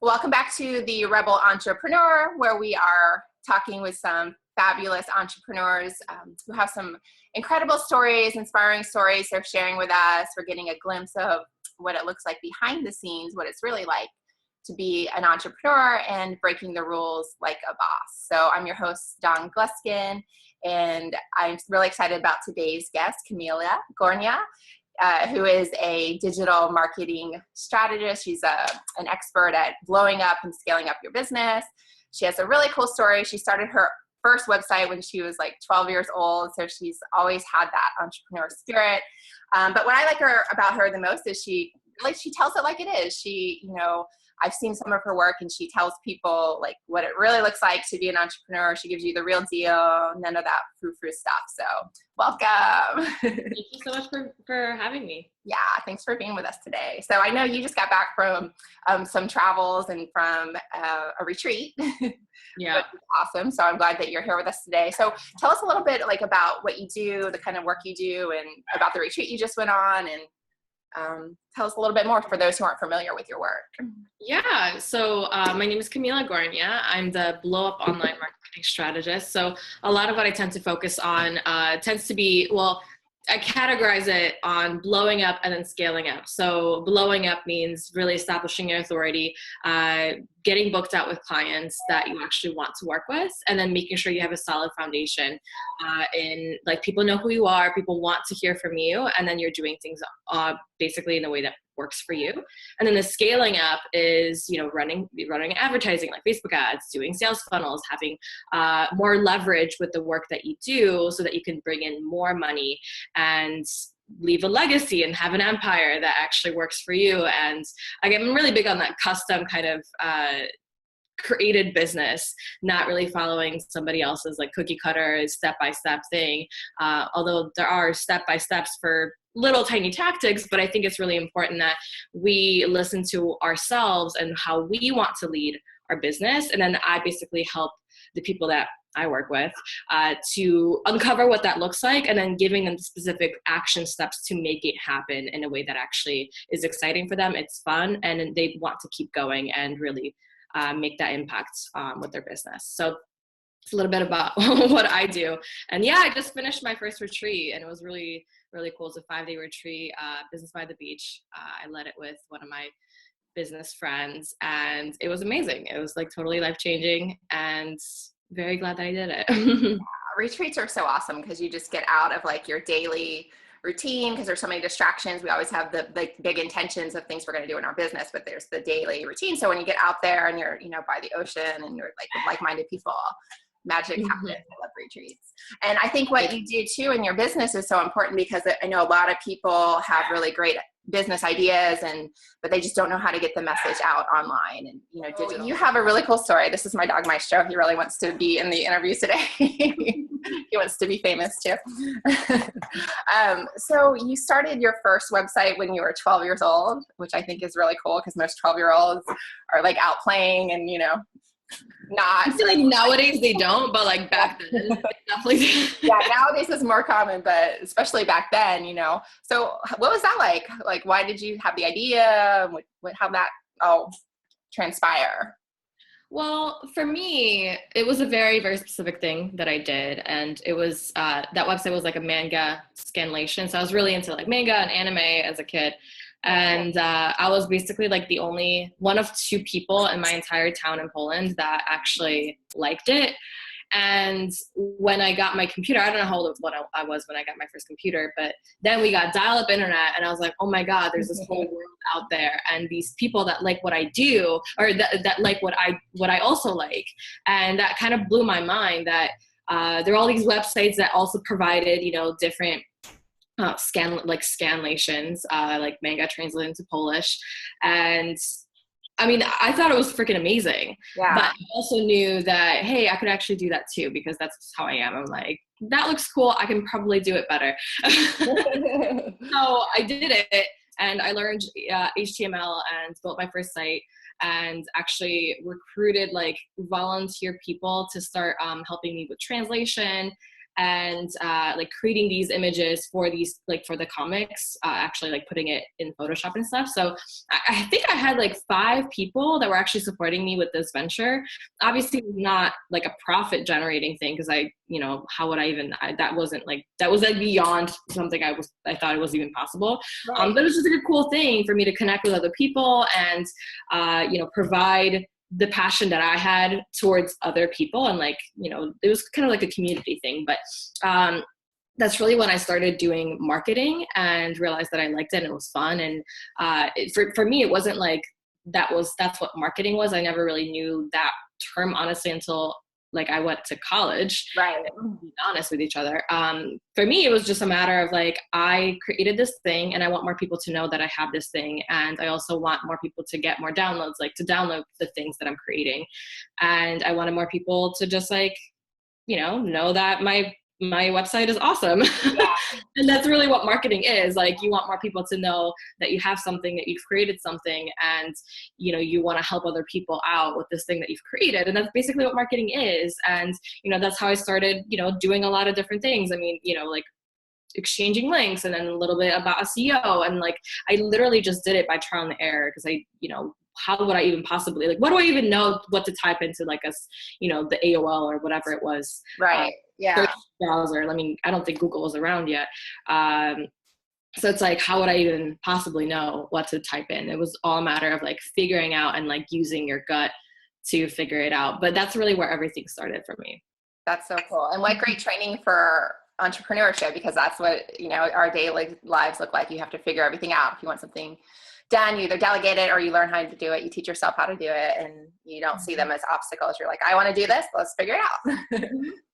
Welcome back to the Rebel Entrepreneur, where we are talking with some fabulous entrepreneurs who have some incredible stories, inspiring stories they're sharing with us. We're getting a glimpse of what it looks like behind the scenes, what it's really like to be an entrepreneur and breaking the rules like a boss. So I'm your host, Gluskin, and I'm really excited about today's guest, Kamila Gornia, who is a digital marketing strategist. She's an expert at blowing up and scaling up your business. She has a really cool story. She started her first website when she was like 12 years old, so she's always had that entrepreneur spirit. But what I like about her the most is she tells it like it is. I've seen some of her work, and she tells people like what it really looks like to be an entrepreneur. She gives you the real deal, none of that frou-frou stuff. So welcome. Thank you so much for having me. Yeah, thanks for being with us today. So I know you just got back from some travels and from a retreat. Yeah. Awesome. So I'm glad that you're here with us today. So tell us a little bit like about what you do, the kind of work you do, and about the retreat you just went on, and tell us a little bit more for those who aren't familiar with your work. Yeah. So my name is Kamila Gornia. I'm the blow up online marketing strategist. So a lot of what I tend to focus on tends to be, I categorize it on blowing up and then scaling up. So blowing up means really establishing your authority, getting booked out with clients that you actually want to work with, and then making sure you have a solid foundation in like people know who you are, people want to hear from you, and then you're doing things basically in a way that works for you. And then the scaling up is, running advertising like Facebook ads, doing sales funnels, having more leverage with the work that you do so that you can bring in more money and leave a legacy and have an empire that actually works for you. And I'm really big on that custom kind of created business, not really following somebody else's like cookie cutter step-by-step thing. Although there are step-by-steps for little tiny tactics, but I think it's really important that we listen to ourselves and how we want to lead our business. And then I basically help the people that I work with to uncover what that looks like, and then giving them specific action steps to make it happen in a way that actually is exciting for them. It's fun, and they want to keep going and really make that impact with their business. So it's a little bit about what I do. And yeah, I just finished my first retreat, and it was really, really cool. It's a 5-day retreat, Business by the Beach. I led it with one of my business friends, and it was amazing. It was like totally life-changing, and very glad that I did it. Yeah, retreats are so awesome because you just get out of like your daily routine, because there's so many distractions. We always have the big intentions of things we're going to do in our business, but there's the daily routine. So when you get out there and you're, by the ocean, and you're like with like-minded people, magic happens. I love retreats. And I think what you do too in your business is so important, because I know a lot of people have really great business ideas, but they just don't know how to get the message out online and, digital. You have a really cool story. This is my dog Maestro. He really wants to be in the interview today. He wants to be famous too. So you started your first website when you were 12 years old, which I think is really cool, because most 12-year-olds are like out playing and, not. I feel like nowadays they don't, but like back then, definitely. Yeah, nowadays it's more common, but especially back then, So what was that like? Like, why did you have the idea? How that all transpire? Well, for me, it was a very, very specific thing that I did. And it was, that website was like a manga scanlation. So I was really into like manga and anime as a kid. And I was basically like the only one of 2 people in my entire town in Poland that actually liked it. And when I got my computer, I don't know how old I was when I got my first computer, but then we got dial-up internet, and I was like, oh my God, there's this whole world out there, and these people that like what I do, or that like what I also like. And that kind of blew my mind that there are all these websites that also provided, different scanlations, like manga translated into Polish. And I thought it was freaking amazing. Yeah. But I also knew that, hey, I could actually do that too, because that's how I am. I'm like, that looks cool. I can probably do it better. So I did it, and I learned HTML and built my first site, and actually recruited like volunteer people to start helping me with translation and like creating these images for these, like for the comics, actually like putting it in Photoshop and stuff. So I think I had like 5 people that were actually supporting me with this venture. Obviously not like a profit generating thing, because how would I even, that was like beyond something I thought it was even possible. Right. But it was just like a cool thing for me to connect with other people and, provide the passion that I had towards other people. And like, it was kind of like a community thing, but, that's really when I started doing marketing and realized that I liked it and it was fun. And, for me, it wasn't like, that's what marketing was. I never really knew that term, honestly, until like I went to college. Right. To be honest with each other. For me, it was just a matter of like, I created this thing and I want more people to know that I have this thing. And I also want more people to get more downloads, like to download the things that I'm creating. And I wanted more people to just like, know that my website is awesome. Yeah. And that's really what marketing is. Like, you want more people to know that you have something, that you've created something, and you want to help other people out with this thing that you've created. And that's basically what marketing is. And that's how I started doing a lot of different things. I mean, like exchanging links, and then a little bit about SEO, and like I literally just did it by trial and error, because how would I even possibly, like, what do I even know what to type into, like, the AOL or whatever it was. Right. Yeah. Browser. I mean, I don't think Google was around yet. So it's like, how would I even possibly know what to type in? It was all a matter of like figuring out and like using your gut to figure it out. But that's really where everything started for me. That's so cool. And what great training for entrepreneurship, because that's what, our daily lives look like. You have to figure everything out. If you want something done, you either delegate it or you learn how to do it. You teach yourself how to do it, and you don't see them as obstacles. You're like, I want to do this. Let's figure it out.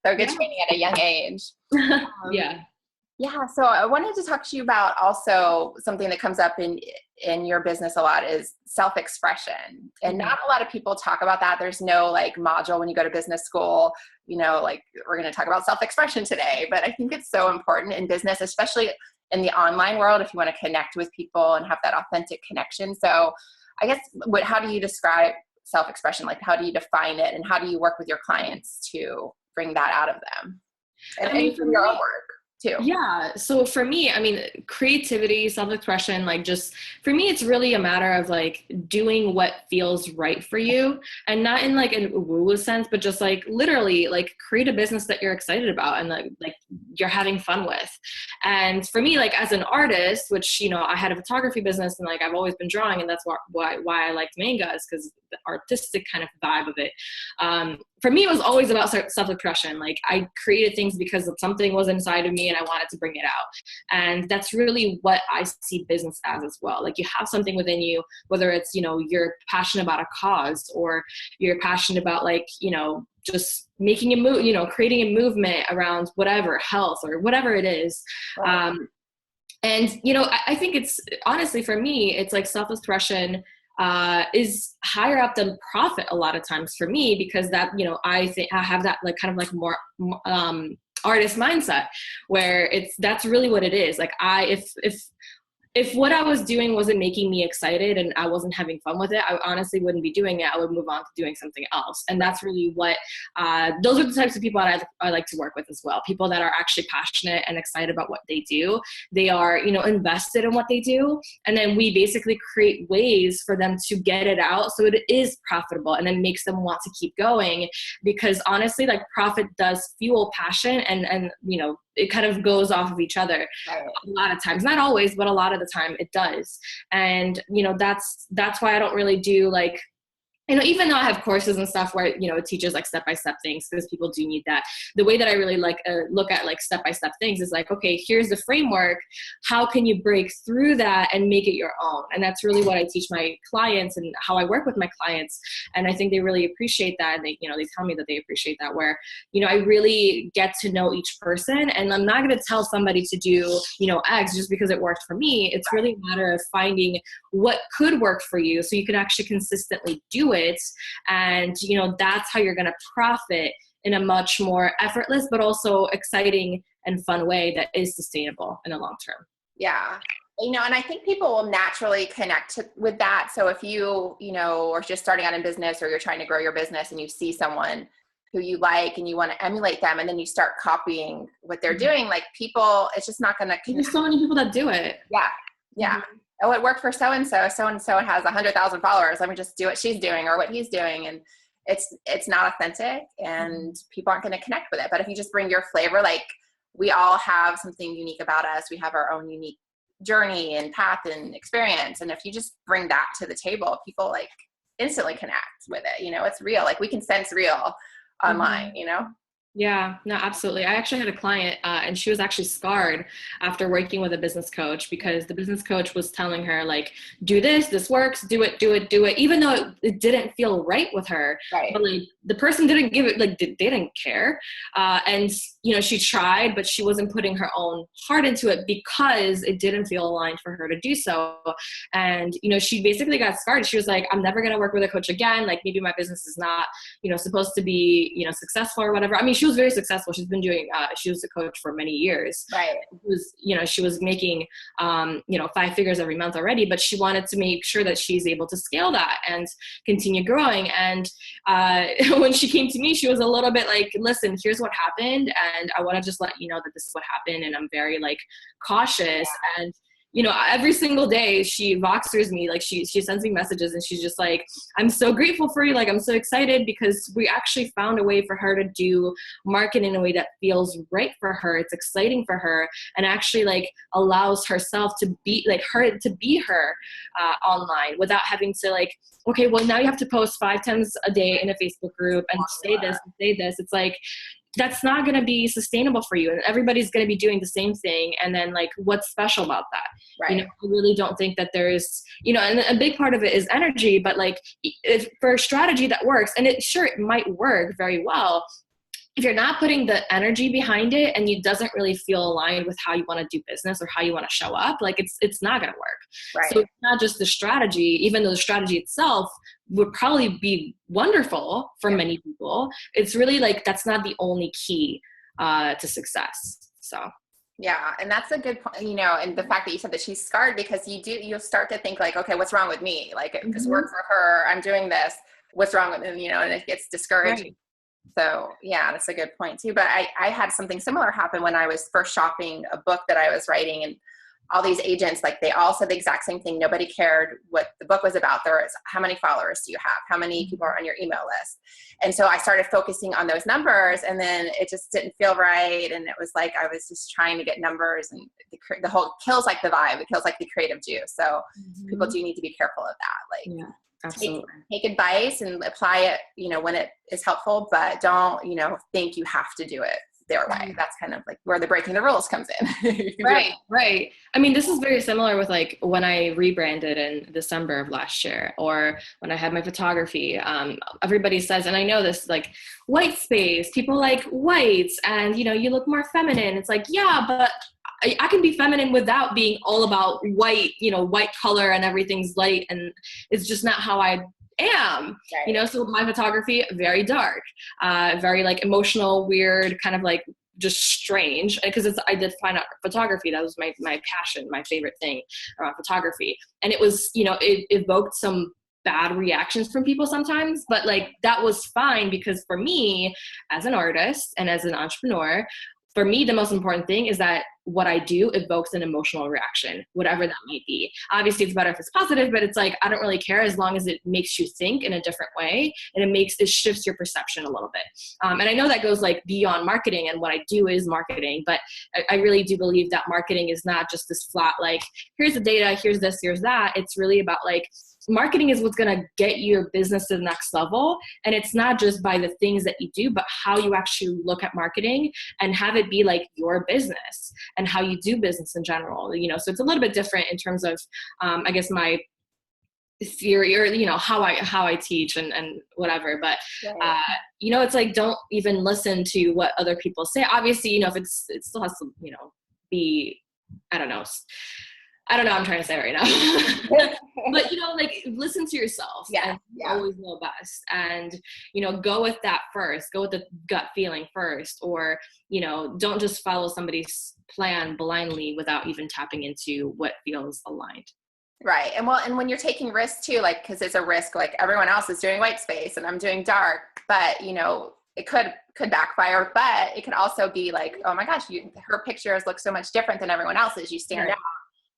So good training at a young age. Yeah. Yeah. So I wanted to talk to you about also something that comes up in your business a lot is self-expression. And not a lot of people talk about that. There's no like module when you go to business school, like we're going to talk about self-expression today, but I think it's so important in business, especially in the online world, if you want to connect with people and have that authentic connection. So I guess how do you describe self-expression? Like, how do you define it, and how do you work with your clients to bring that out of them? And from your own work too. Yeah. So for me, I mean, creativity, self-expression, like just for me, it's really a matter of like doing what feels right for you, and not in like a woo-woo sense, but just like literally like create a business that you're excited about and like you're having fun with. And for me, like as an artist, which, I had a photography business and like I've always been drawing, and that's why I liked manga, is because the artistic kind of vibe of it. For me, it was always about self-expression. Like I created things because something was inside of me and I wanted to bring it out. And that's really what I see business as well. Like you have something within you, whether it's, you're passionate about a cause, or you're passionate about like, just making a move, creating a movement around whatever, health or whatever it is. Right. And, I think it's honestly, for me, it's like self-expression is higher up than profit a lot of times for me, because that, I think I have that like kind of like more artist mindset, where that's really what it is. Like if what I was doing wasn't making me excited and I wasn't having fun with it, I honestly wouldn't be doing it. I would move on to doing something else. And that's really what, those are the types of people that I like to work with as well. People that are actually passionate and excited about what they do. They are, invested in what they do. And then we basically create ways for them to get it out so it is profitable, and then makes them want to keep going. Because honestly, like profit does fuel passion, and it kind of goes off of each other. Right. A lot of times, not always, but a lot of the time it does. And, that's why I don't really do like, even though I have courses and stuff where, it teaches like step-by-step things, because people do need that. The way that I really like look at like step-by-step things is like, okay, here's the framework. How can you break through that and make it your own? And that's really what I teach my clients and how I work with my clients. And I think they really appreciate that. And they tell me that they appreciate that, where, I really get to know each person, and I'm not going to tell somebody to do, X just because it worked for me. It's really a matter of finding what could work for you so you can actually consistently do it. And, that's how you're going to profit in a much more effortless, but also exciting and fun way that is sustainable in the long term. Yeah. And I think people will naturally connect with that. So if you, are just starting out in business, or you're trying to grow your business and you see someone who you like and you want to emulate them, and then you start copying what they're doing, like people, it's just not going to. There's so many people that do it. Yeah. Yeah. Oh, it worked for so-and-so. So-and-so has 100,000 followers. Let me just do what she's doing or what he's doing. And it's not authentic, and people aren't going to connect with it. But if you just bring your flavor, like we all have something unique about us. We have our own unique journey and path and experience. And if you just bring that to the table, people like instantly connect with it. You know, it's real. Like we can sense real online, you know? Yeah, no, absolutely. I actually had a client and she was actually scarred after working with a business coach, because the business coach was telling her like, do this works, do it, even though it didn't feel right with her. Right. But like the person didn't give it, like they didn't care. And, you know, she tried, but she wasn't putting her own heart into it because it didn't feel aligned for her to do so. And, you know, she basically got scarred. She was like, I'm never going to work with a coach again. Like maybe my business is not, you know, supposed to be, you know, successful or whatever. I mean, she was very successful. She's been doing, she was a coach for many years. Right. She was making, 5 figures every month already, but she wanted to make sure that she's able to scale that and continue growing. And when she came to me, she was a little bit like, listen, here's what happened. And I want to just let you know that this is what happened. And I'm very like cautious. And you know, every single day she Voxers me, like she sends me messages and she's just like, I'm so grateful for you. Like, I'm so excited because we actually found a way for her to do marketing in a way that feels right for her. It's exciting for her and actually like allows herself to be like her online without having to like, okay, well now you have to post 5 times a day in a Facebook group and say this and say this. It's like, that's not going to be sustainable for you. And everybody's going to be doing the same thing. And then like, what's special about that? Right. You know, I really don't think that there's, you know, and a big part of it is energy, but like if for a strategy that works, and it might work very well, if you're not putting the energy behind it and it doesn't really feel aligned with how you want to do business or how you want to show up, like it's not going to work. Right. So it's not just the strategy, even though the strategy itself would probably be wonderful for many people. It's really like, that's not the only key to success. So. Yeah. And that's a good point, you know, and the fact that you said that she's scarred, because you'll start to think like, okay, what's wrong with me? Like if this worked for her, I'm doing this, what's wrong with me? You know, and it gets discouraged. Right. So yeah, that's a good point too. But I had something similar happen when I was first shopping a book that I was writing, and all these agents, like they all said the exact same thing. Nobody cared what the book was about. There was, how many followers do you have? How many people are on your email list? And so I started focusing on those numbers, and then it just didn't feel right. And it was like, I was just trying to get numbers, and the whole kills like the vibe. It kills like the creative juice. So people do need to be careful of that. Like, yeah. Absolutely. Take advice and apply it, you know, when it is helpful, but don't, you know, think you have to do it their way. That's kind of like where the breaking the rules comes in. Right. I mean, this is very similar with like when I rebranded in December of last year, or when I had my photography. Everybody says, and I know this, like white space, people like whites, and you know, you look more feminine. It's like, yeah, but I can be feminine without being all about white, you know, white color and everything's light, and it's just not how I am, right. You know, so my photography, very dark, very like emotional, weird, kind of like just strange, because I did find out photography. That was my passion, my favorite thing around photography. And it was, you know, it evoked some bad reactions from people sometimes, but like that was fine, because for me as an artist and as an entrepreneur, for me, the most important thing is that what I do evokes an emotional reaction, whatever that might be. Obviously, it's better if it's positive, but it's like, I don't really care as long as it makes you think in a different way, and it shifts your perception a little bit. And I know that goes like beyond marketing, and what I do is marketing, but I really do believe that marketing is not just this flat, like, here's the data, here's this, here's that. It's really about like, marketing is what's going to get your business to the next level. And it's not just by the things that you do, but how you actually look at marketing and have it be like your business and how you do business in general, you know. So it's a little bit different in terms of, I guess, my theory, or, you know, how I teach and whatever. But, you know, it's like, don't even listen to what other people say. Obviously, you know, if it still has to, you know, be, I don't know what I'm trying to say right now. But, you know, like, listen to yourself. And you always know best. And, you know, go with that first. Go with the gut feeling first. Or, you know, don't just follow somebody's plan blindly without even tapping into what feels aligned. Right. And well, and when you're taking risks too, like, because it's a risk, like everyone else is doing white space and I'm doing dark, but, you know, it could backfire, but it could also be like, oh my gosh, her pictures look so much different than everyone else's. You stand out.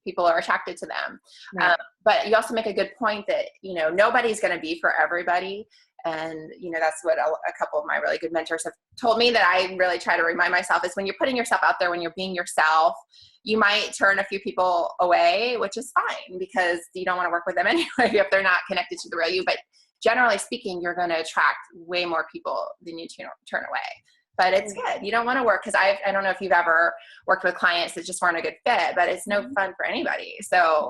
People are attracted to them. Right. But you also make a good point that, you know, nobody's going to be for everybody. And, you know, that's what a couple of my really good mentors have told me, that I really try to remind myself, is when you're putting yourself out there, when you're being yourself, you might turn a few people away, which is fine, because you don't want to work with them anyway if they're not connected to the real you. But generally speaking, you're going to attract way more people than you turn away. But it's good. You don't want to work, because I don't know if you've ever worked with clients that just weren't a good fit, but it's no fun for anybody. So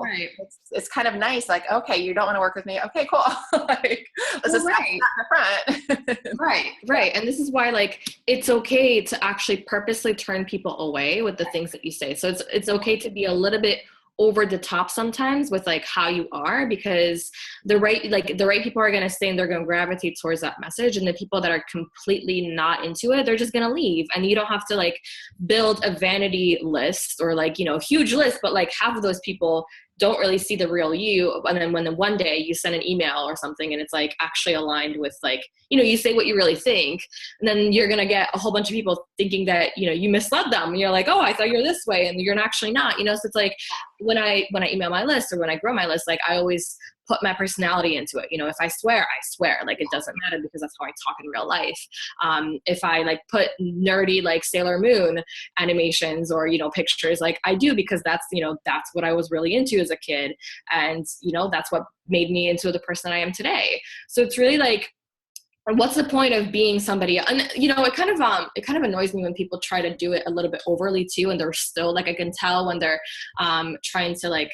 it's kind of nice. Like, okay, you don't want to work with me. Okay, cool. Like, let's just stop in the front. Right. And this is why, like, it's okay to actually purposely turn people away with the things that you say. So it's okay to be a little bit over the top sometimes with like how you are, because the right people are going to stay and they're going to gravitate towards that message. And the people that are completely not into it, they're just going to leave. And you don't have to like build a vanity list or like, you know, huge list, but like half of those people don't really see the real you. And then when one day you send an email or something and it's like actually aligned with like, you know, you say what you really think, and then you're going to get a whole bunch of people thinking that, you know, you misled them. And you're like, oh, I thought you're this way. And you're actually not, you know? So it's like when I email my list or when I grow my list, like I always put my personality into it. You know, if I swear, I swear. Like, it doesn't matter, because that's how I talk in real life. If I like put nerdy like Sailor Moon animations or, you know, pictures, like I do, because that's, you know, that's what I was really into as a kid. And, you know, that's what made me into the person I am today. So it's really like, what's the point of being somebody? And, you know, it kind of annoys me when people try to do it a little bit overly too. And they're still like, I can tell when they're trying to like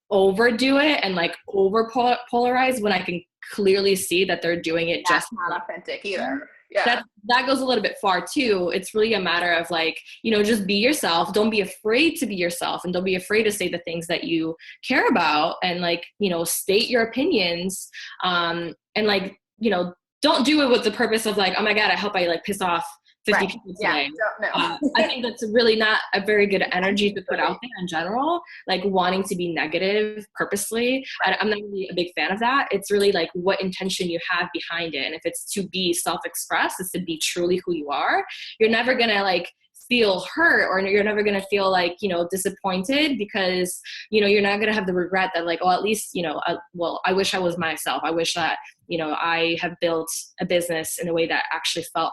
overdo it and like over polarize, when I can clearly see that they're doing it just not authentic either. Yeah. That goes a little bit far too. It's really a matter of like, you know, just be yourself. Don't be afraid to be yourself, and don't be afraid to say the things that you care about, and like, you know, state your opinions. And like, you know, don't do it with the purpose of like, oh my God, I hope I like piss off 50 people today. I think that's really not a very good energy to put out there in general, like wanting to be negative purposely. I'm not really a big fan of that. It's really like what intention you have behind it. And if it's to be self-expressed, it's to be truly who you are. You're never going to like feel hurt, or you're never going to feel like, you know, disappointed, because, you know, you're not going to have the regret that like, oh, at least, you know, well, I wish I was myself. I wish that, you know, I have built a business in a way that actually felt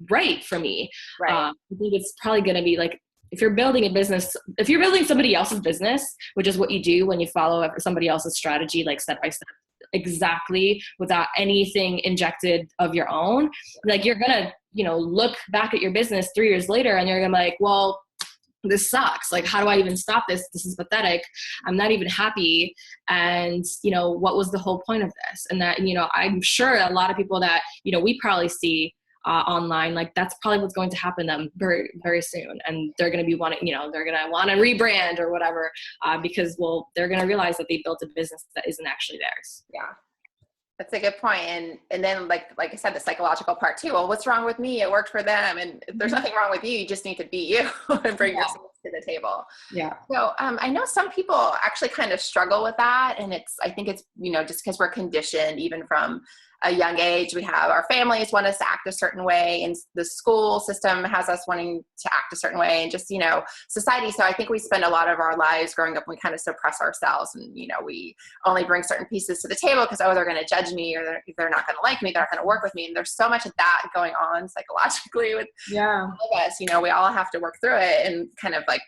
right for me. I think it's probably going to be like, if you're building a business, if you're building somebody else's business, which is what you do when you follow somebody else's strategy, like step by step, exactly, without anything injected of your own, like you're going to, you know, look back at your business 3 years later and you're going to be like, well, this sucks. Like, how do I even stop this? This is pathetic. I'm not even happy. And, you know, what was the whole point of this? And that, you know, I'm sure a lot of people that, you know, we probably see online, like that's probably what's going to happen to them very, very soon. And they're going to be wanting, you know, they're going to want to rebrand or whatever, because, well, they're going to realize that they built a business that isn't actually theirs. Yeah. That's a good point. And then like I said, the psychological part too. Well, what's wrong with me? It worked for them. And there's nothing wrong with you. You just need to be you and bring yourself to the table. Yeah. So I know some people actually kind of struggle with that. And I think it's, you know, just because we're conditioned even from a young age. We have our families want us to act a certain way, and the school system has us wanting to act a certain way, and just, you know, society. So I think we spend a lot of our lives growing up, we kind of suppress ourselves, and, you know, we only bring certain pieces to the table because, oh, they're going to judge me, or they're not going to like me, they're not going to work with me. And there's so much of that going on psychologically with all of us. You know, we all have to work through it and kind of like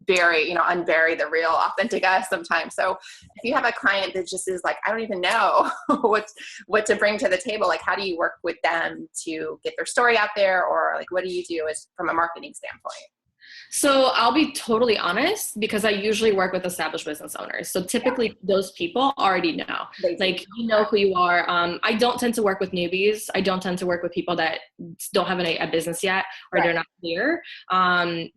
unbury the real authentic us sometimes. So if you have a client that just is like, I don't even know what to bring to the table, like how do you work with them to get their story out there? Or like, what do you do as from a marketing standpoint? So I'll be totally honest, because I usually work with established business owners. So typically those people already know, like, you know who you are. I don't tend to work with newbies. I don't tend to work with people that don't have a business yet, or they're not clear,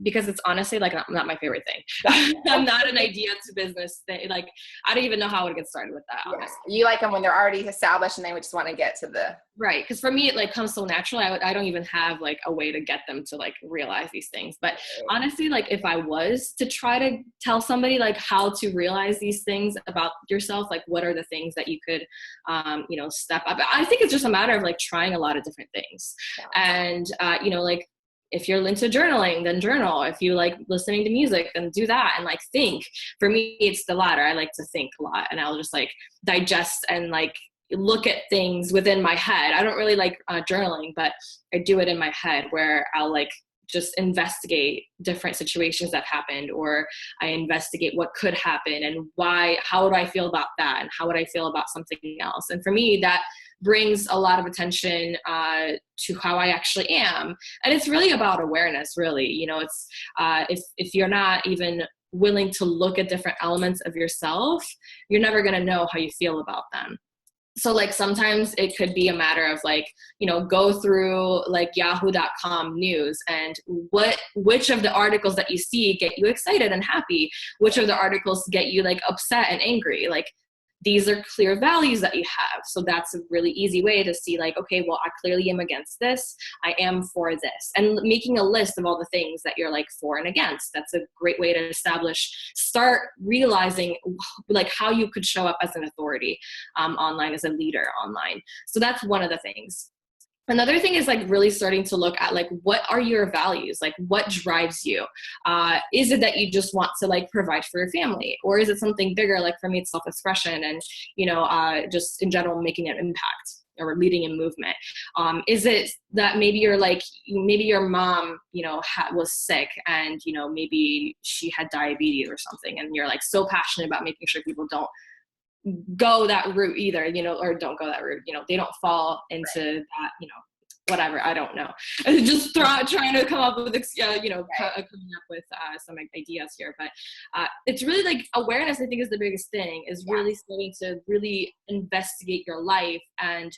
because it's honestly like not my favorite thing. I'm not an idea to business thing. Like, I don't even know how I would get started with that. Honestly. You like them when they're already established and they would just want to get to the Right. Because for me, it like comes so naturally. I don't even have like a way to get them to like realize these things. But honestly, like if I was to try to tell somebody like how to realize these things about yourself, like what are the things that you could, step up. I think it's just a matter of like trying a lot of different things. And, like if you're into journaling, then journal. If you like listening to music, then do that and like think. For me, it's the latter. I like to think a lot, and I'll just like digest and like look at things within my head. I don't really like journaling, but I do it in my head where I'll like just investigate different situations that happened, or I investigate what could happen and why, how would I feel about that, and how would I feel about something else. And for me, that brings a lot of attention to how I actually am. And it's really about awareness, really. It's if you're not even willing to look at different elements of yourself, you're never going to know how you feel about them. So like sometimes it could be a matter of like, go through like yahoo.com news and which of the articles that you see get you excited and happy, which of the articles get you like upset and angry. Like these are clear values that you have. So that's a really easy way to see like, okay, well, I clearly am against this. I am for this. And making a list of all the things that you're like for and against. That's a great way to start realizing like how you could show up as an authority online, as a leader online. So that's one of the things. Another thing is like really starting to look at like, what are your values? Like what drives you? Is it that you just want to like provide for your family? Or is it something bigger? Like for me, it's self-expression and, just in general, making an impact or leading a movement. Is it that maybe your mom, was sick and, maybe she had diabetes or something, and you're like so passionate about making sure people don't go that route either, or don't go that route, they don't fall into that, whatever, I don't know. Just trying to come up with, coming up with some ideas here. But it's really like awareness, I think, is the biggest thing, is really starting to really investigate your life and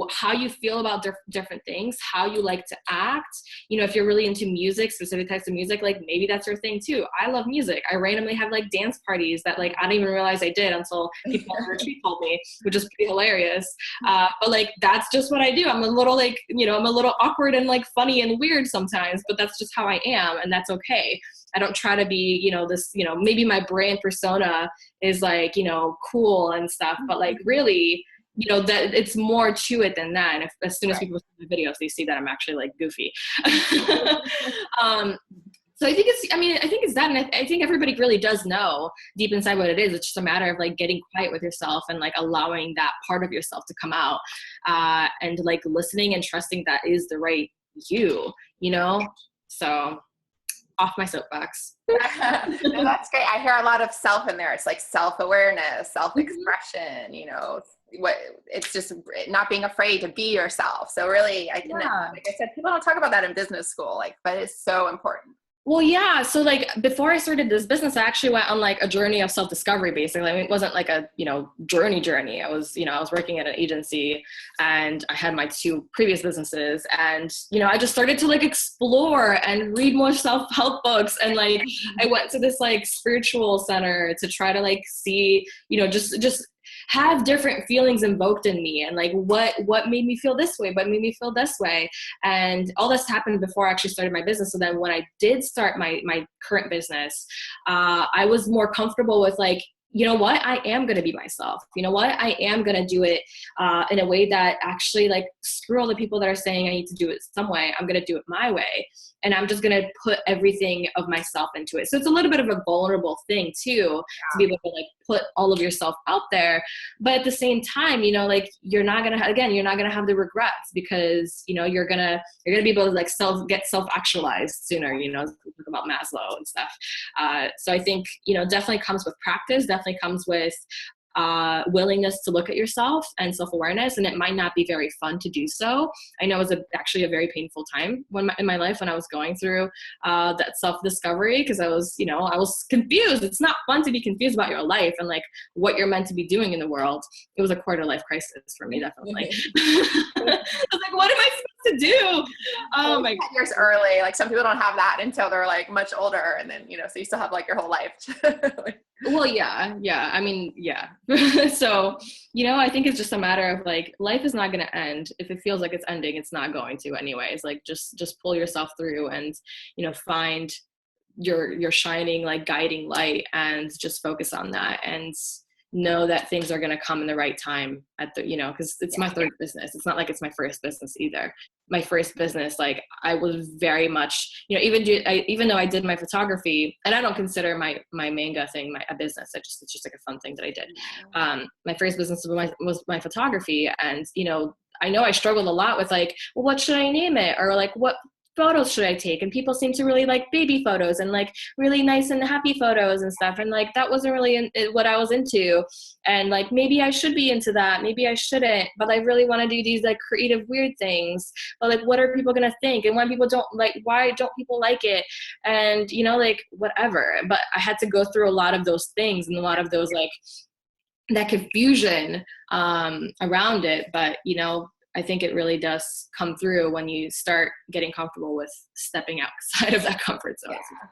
how you feel about different things, how you like to act. If you're really into music, specific types of music, like maybe that's your thing too. I love music. I randomly have like dance parties that like I didn't even realize I did until people on the retreat told me, which is pretty hilarious. But like that's just what I do. I'm a little like, I'm a little awkward and like funny and weird sometimes, but that's just how I am, and that's okay. I don't try to be, this, maybe my brand persona is like, cool and stuff, but like really, that it's more to it than that. And as soon as people see the videos, they see that I'm actually like goofy. So I think it's that. And I think everybody really does know deep inside what it is. It's just a matter of like getting quiet with yourself and like allowing that part of yourself to come out, and like listening and trusting that is the right you, so off my soapbox. No, that's great. I hear a lot of self in there. It's like self-awareness, self-expression, it's just not being afraid to be yourself. So really, like I said, people don't talk about that in business school, but it's so important. Well, yeah. So like before I started this business, I actually went on like a journey of self-discovery, basically. I mean, it wasn't like a, journey. I was working at an agency and I had my 2 previous businesses, and, I just started to like explore and read more self-help books. And like, I went to this like spiritual center to try to like see, just have different feelings invoked in me, and like what made me feel this way, what made me feel this way. And all this happened before I actually started my business. So then when I did start my current business, I was more comfortable with like, you know what, I am going to be myself. You know what, I am going to do it in a way that actually like, screw all the people that are saying I need to do it some way. I'm going to do it my way. And I'm just going to put everything of myself into it. So it's a little bit of a vulnerable thing too, to be able to like put all of yourself out there. But at the same time, like you're not going to have the regrets, because, you're going to be able to like get self-actualized sooner, talk about Maslow and stuff. So I think, definitely comes with practice, definitely comes with willingness to look at yourself and self-awareness. And it might not be very fun to do so. I know it was actually a very painful time in my life when I was going through that self-discovery, because I was confused. It's not fun to be confused about your life and like what you're meant to be doing in the world. It was a quarter-life crisis for me, definitely. I was like, what am I supposed to do? Oh my God. Years early. Like some people don't have that until they're like much older. And then, so you still have like your whole life. Well, yeah. I mean, yeah. So, I think it's just a matter of like, life is not going to end. If it feels like it's ending, it's not going to anyways. Like just pull yourself through and, find your shining, like guiding light and just focus on that and know that things are going to come in the right time at the, because it's my third business. It's not like it's my first business either. My first business, like I was very much, even though I did my photography, and I don't consider my manga thing a business. It's just like a fun thing that I did. My first business was my photography, and I know I struggled a lot with like, well, what should I name it, or like what photos should I take? And people seem to really like baby photos and like really nice and happy photos and stuff. And like, that wasn't really what I was into. And like, maybe I should be into that. Maybe I shouldn't, but I really want to do these like creative, weird things. But like, what are people going to think? And when people don't like, why don't people like it? And, like whatever. But I had to go through a lot of those things and a lot of those, like that confusion around it. But, I think it really does come through when you start getting comfortable with stepping outside of that comfort zone. Yeah.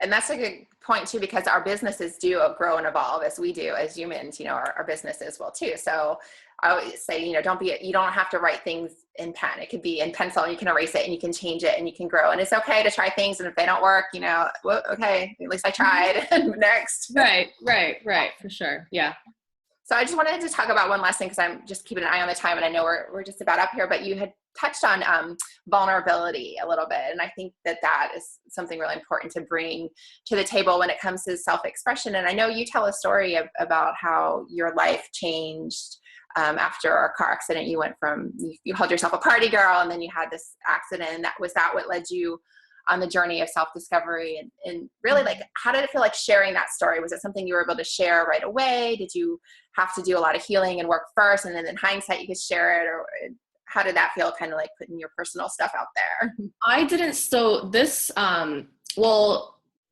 And that's a good point too, because our businesses do grow and evolve as we do as humans, our businesses will too. So I always say, you don't have to write things in pen. It could be in pencil and you can erase it and you can change it and you can grow. And it's okay to try things. And if they don't work, well, okay, at least I tried. Next. Right. For sure. Yeah. So I just wanted to talk about one last thing, because I'm just keeping an eye on the time, and I know we're just about up here, but you had touched on vulnerability a little bit. And I think that is something really important to bring to the table when it comes to self-expression. And I know you tell a story about how your life changed after a car accident. You went from, you called yourself a party girl, and then you had this accident, and was that what led you on the journey of self-discovery? And really, like, how did it feel like sharing that story? Was it something you were able to share right away? Did you have to do a lot of healing and work first, and then in hindsight you could share it? Or how did that feel, kind of like putting your personal stuff out there? I didn't. So this,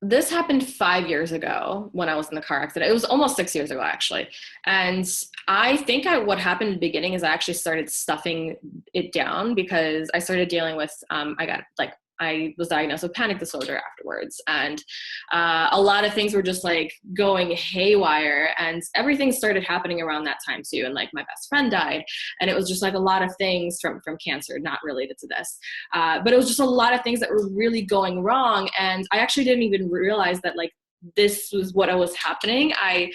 this happened 5 years ago when I was in the car accident. It was almost 6 years ago, actually. And I think what happened in the beginning is I actually started stuffing it down, because I started dealing with, I was diagnosed with panic disorder afterwards. And a lot of things were just like going haywire, and everything started happening around that time too. And like my best friend died, and it was just like a lot of things from cancer, not related to this. But it was just a lot of things that were really going wrong. And I actually didn't even realize that like this was what was happening. I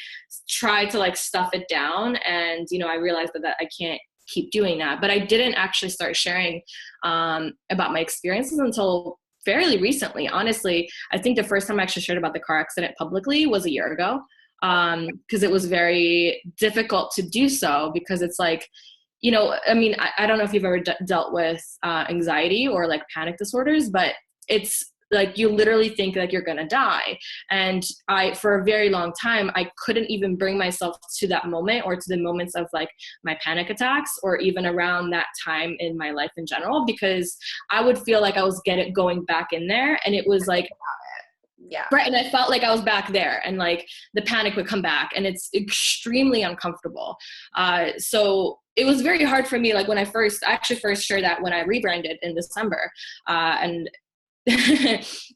tried to like stuff it down, and, I realized that I can't keep doing that. But I didn't actually start sharing about my experiences until fairly recently. Honestly, I think the first time I actually shared about the car accident publicly was a year ago, because it was very difficult to do so, because it's like, I don't know if you've ever dealt with anxiety or like panic disorders, but it's like you literally think like you're gonna die. And for a very long time, I couldn't even bring myself to that moment, or to the moments of like my panic attacks, or even around that time in my life in general, because I would feel like I was going back in there, and it was like, yeah, right. And I felt like I was back there, and like the panic would come back, and it's extremely uncomfortable. So it was very hard for me. Like when I first shared that when I rebranded in December, and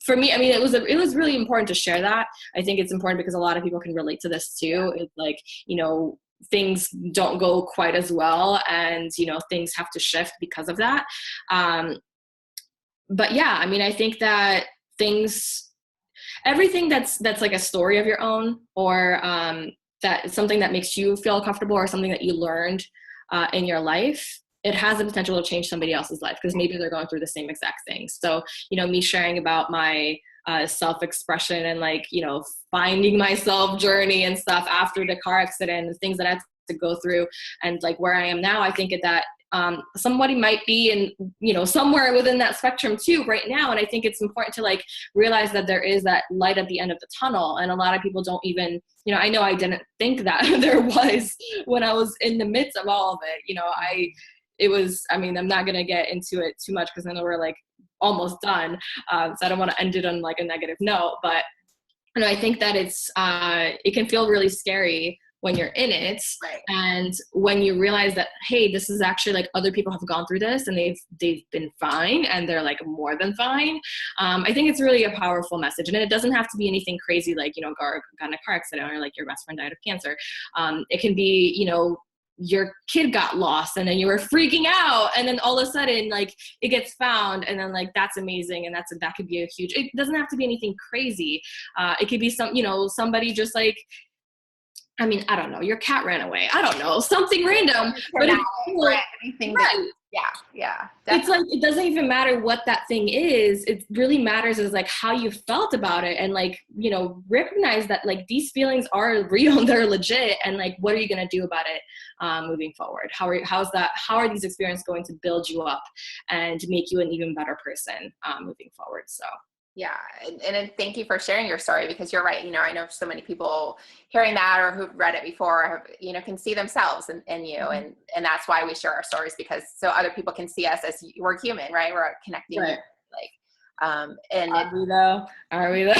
for me, it was really important to share that. I think it's important because a lot of people can relate to this too. It's like, things don't go quite as well, and, things have to shift because of that. But yeah, I think that everything that's like a story of your own, or that something that makes you feel comfortable, or something that you learned in your life, it has the potential to change somebody else's life, because maybe they're going through the same exact thing. So, me sharing about my self-expression and like, finding myself journey and stuff after the car accident, the things that I had to go through, and like where I am now, I think that somebody might be in, somewhere within that spectrum too right now. And I think it's important to like realize that there is that light at the end of the tunnel. And a lot of people don't even, I know I didn't think that there was when I was in the midst of all of it. I'm not going to get into it too much, because I know we're like almost done. So I don't want to end it on like a negative note, but I think that it can feel really scary when you're in it. Right. And when you realize that, hey, this is actually like other people have gone through this and they've been fine, and they're like more than fine. I think it's really a powerful message. And it doesn't have to be anything crazy like, you know, got in a car accident or like your best friend died of cancer. It can be, you know, your kid got lost and then you were freaking out, and then all of a sudden like it gets found, and then like that's amazing, and that could be a huge, it doesn't have to be anything crazy. It could be some, you know, somebody just like, I mean, I don't know, your cat ran away, I don't know, something random, but it's cool. Anything Right. Yeah, it's like, it doesn't even matter what that thing is. It really matters is like how you felt about it, and like, you know, recognize that like these feelings are real and they're legit, and like what are you going to do about it moving forward? How are these experiences going to build you up and make you an even better person moving forward? So yeah, and thank you for sharing your story, because you're right. You know, I know so many people hearing that or who've read it before, have, you know, can see themselves in you, and that's why we share our stories, because so other people can see us as we're human, right? We're connecting, right. like, and are we though?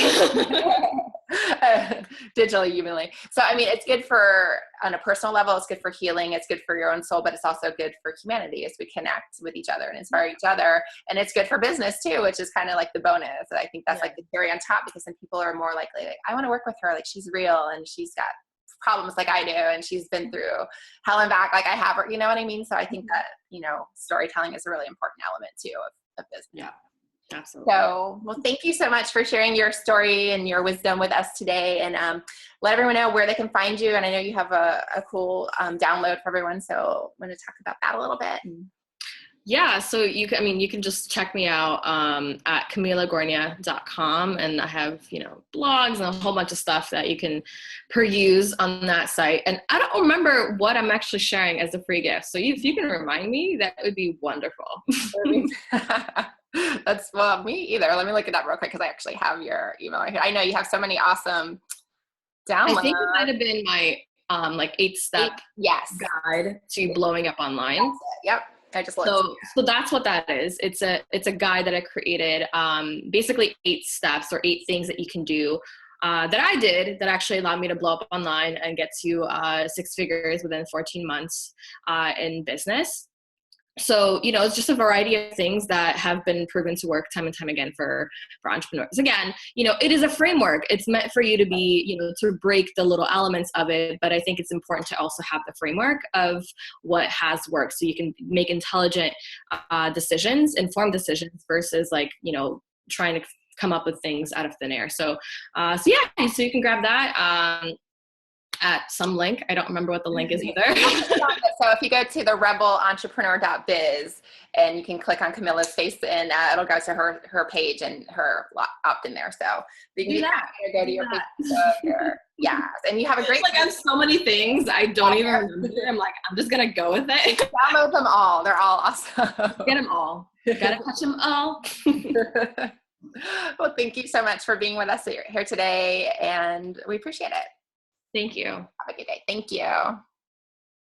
digitally, humanly. So, I mean, it's good for, on a personal level, it's good for healing, it's good for your own soul, but it's also good for humanity as we connect with each other and inspire each other. And it's good for business too, which is kind of like the bonus. I think that's like the cherry on top, because then people are more likely, like, I want to work with her. Like, she's real and she's got problems like I do, and she's been through hell and back like I have her, you know what I mean? So I think that, you know, storytelling is a really important element too of business. Yeah. Absolutely. So, well, thank you so much for sharing your story and your wisdom with us today, and let everyone know where they can find you. And I know you have a cool download for everyone, so I'm going to talk about that a little bit. Yeah, so you can just check me out at KamilaGornia.com, and I have, you know, blogs and a whole bunch of stuff that you can peruse on that site. And I don't remember what I'm actually sharing as a free gift, so if you can remind me, that would be wonderful. That's, well, me either. Let me look it up real quick, because I actually have your email right here. I know you have so many awesome downloads. I think it might have been my like 8-step guide to blowing up online. Yep. I just looked. So that's what that is. It's a guide that I created, basically 8 steps or 8 things that you can do that I did that actually allowed me to blow up online and get to 6 figures within 14 months in business. So, you know, it's just a variety of things that have been proven to work time and time again for entrepreneurs. Again, you know, it is a framework. It's meant for you to be, you know, to break the little elements of it. But I think it's important to also have the framework of what has worked, so you can make intelligent decisions, informed decisions, versus like, you know, trying to come up with things out of thin air. So yeah, so you can grab that at some link. I don't remember what the link is either. So if you go to the rebelentrepreneur.biz, and you can click on Kamila's face, and it'll go to her page and her opt in there. So you can do that. Go to your Facebook. And you have a great. Like, I have so many things I don't even remember. I'm like, I'm just gonna go with it. Download them all. They're all awesome. Get them all. Gotta touch them all. Well, thank you so much for being with us here today, and we appreciate it. Thank you. Have a good day. Thank you.